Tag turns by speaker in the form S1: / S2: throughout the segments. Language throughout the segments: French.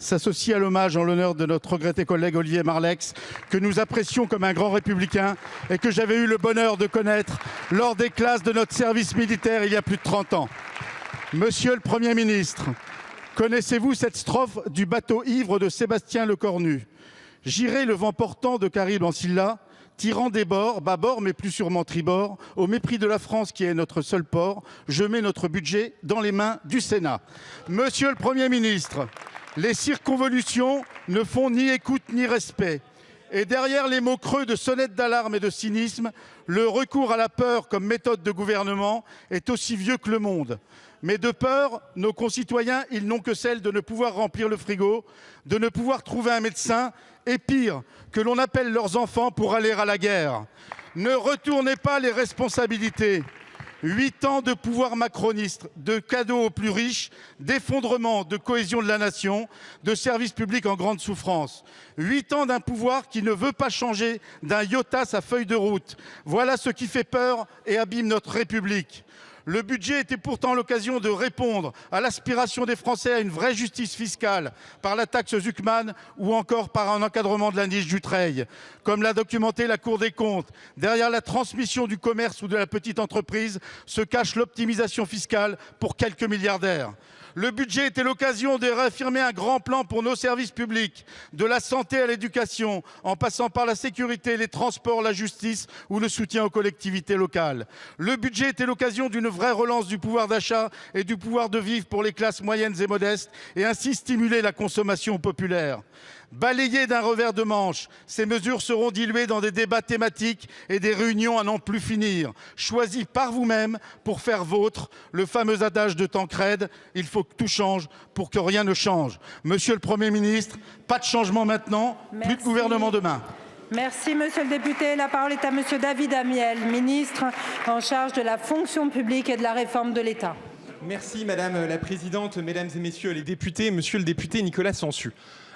S1: S'associe à l'hommage en l'honneur de notre regretté collègue Olivier Marleix, que nous apprécions comme un grand républicain et que j'avais eu le bonheur de connaître lors des classes de notre service militaire il y a plus de 30 ans. Monsieur le Premier ministre, connaissez-vous cette strophe du bateau ivre de Sébastien Lecornu? J'irai le vent portant de Caribe en Scylla, tirant des bords, bâbord mais plus sûrement tribord, au mépris de la France qui est notre seul port, je mets notre budget dans les mains du Sénat. Monsieur le Premier ministre, les circonvolutions ne font ni écoute ni respect. Et derrière les mots creux de sonnette d'alarme et de cynisme, le recours à la peur comme méthode de gouvernement est aussi vieux que le monde. Mais de peur, nos concitoyens, ils n'ont que celle de ne pouvoir remplir le frigo, de ne pouvoir trouver un médecin et pire, que l'on appelle leurs enfants pour aller à la guerre. Ne retournez pas les responsabilités. 8 ans de pouvoir macroniste, de cadeaux aux plus riches, d'effondrement de cohésion de la nation, de services publics en grande souffrance. 8 ans d'un pouvoir qui ne veut pas changer d'un iota sa feuille de route. Voilà ce qui fait peur et abîme notre République. Le budget était pourtant l'occasion de répondre à l'aspiration des Français à une vraie justice fiscale par la taxe Zuckman ou encore par un encadrement de la niche Dutreil. Comme l'a documenté la Cour des comptes, derrière la transmission du commerce ou de la petite entreprise se cache l'optimisation fiscale pour quelques milliardaires. Le budget était l'occasion de réaffirmer un grand plan pour nos services publics, de la santé à l'éducation, en passant par la sécurité, les transports, la justice ou le soutien aux collectivités locales. Le budget était l'occasion d'une vraie relance du pouvoir d'achat et du pouvoir de vivre pour les classes moyennes et modestes et ainsi stimuler la consommation populaire. Balayées d'un revers de manche, ces mesures seront diluées dans des débats thématiques et des réunions à n'en plus finir, choisies par vous-même pour faire vôtre le fameux adage de Tancrède « Il faut que tout change pour que rien ne change ». Monsieur le Premier ministre, pas de changement maintenant, plus de gouvernement demain.
S2: Merci, monsieur le député. La parole est à monsieur David Amiel, ministre en charge de la fonction publique et de la réforme de l'État.
S3: Merci Madame la Présidente, Mesdames et Messieurs les députés, Monsieur le député Nicolas Sansu.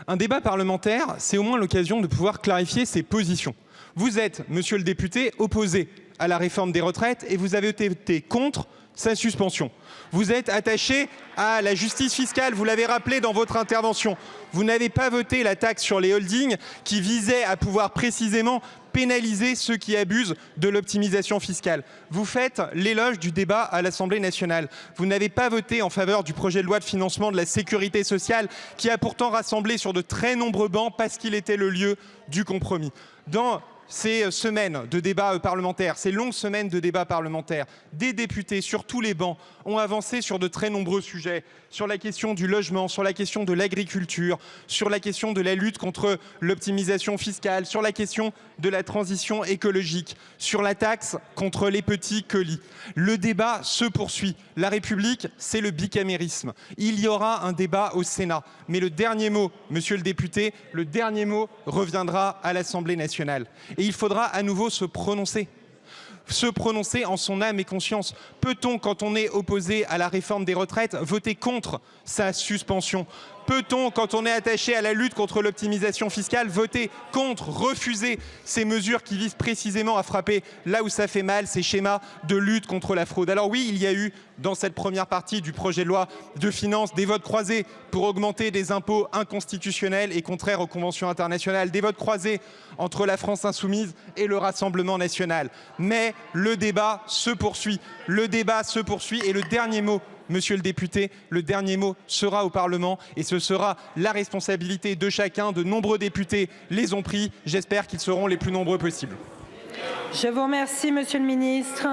S3: Un débat parlementaire, c'est au moins l'occasion de pouvoir clarifier ses positions. Vous êtes, Monsieur le député, opposé à la réforme des retraites et vous avez été contre sa suspension. Vous êtes attaché à la justice fiscale, vous l'avez rappelé dans votre intervention. Vous n'avez pas voté la taxe sur les holdings qui visait à pouvoir précisément pénaliser ceux qui abusent de l'optimisation fiscale. Vous faites l'éloge du débat à l'Assemblée nationale. Vous n'avez pas voté en faveur du projet de loi de financement de la sécurité sociale qui a pourtant rassemblé sur de très nombreux bancs parce qu'il était le lieu du compromis. Dans ces semaines de débats parlementaires, ces longues semaines de débats parlementaires, des députés sur tous les bancs ont avancé sur de très nombreux sujets, sur la question du logement, sur la question de l'agriculture, sur la question de la lutte contre l'optimisation fiscale, sur la question de la transition écologique, sur la taxe contre les petits colis. Le débat se poursuit. La République, c'est le bicamérisme. Il y aura un débat au Sénat. Mais le dernier mot, monsieur le député, le dernier mot reviendra à l'Assemblée nationale. Et il faudra à nouveau se prononcer en son âme et conscience. Peut-on, quand on est opposé à la réforme des retraites, voter contre sa suspension? Peut-on, quand on est attaché à la lutte contre l'optimisation fiscale, voter contre, refuser ces mesures qui visent précisément à frapper là où ça fait mal, ces schémas de lutte contre la fraude? Alors oui, il y a eu dans cette première partie du projet de loi de finances des votes croisés pour augmenter des impôts inconstitutionnels et contraires aux conventions internationales, des votes croisés entre la France insoumise et le Rassemblement national. Mais le débat se poursuit. Le débat se poursuit et le dernier mot, monsieur le député, le dernier mot sera au Parlement et ce sera la responsabilité de chacun. De nombreux députés les ont pris. J'espère qu'ils seront les plus nombreux possibles.
S2: Je vous remercie, monsieur le ministre.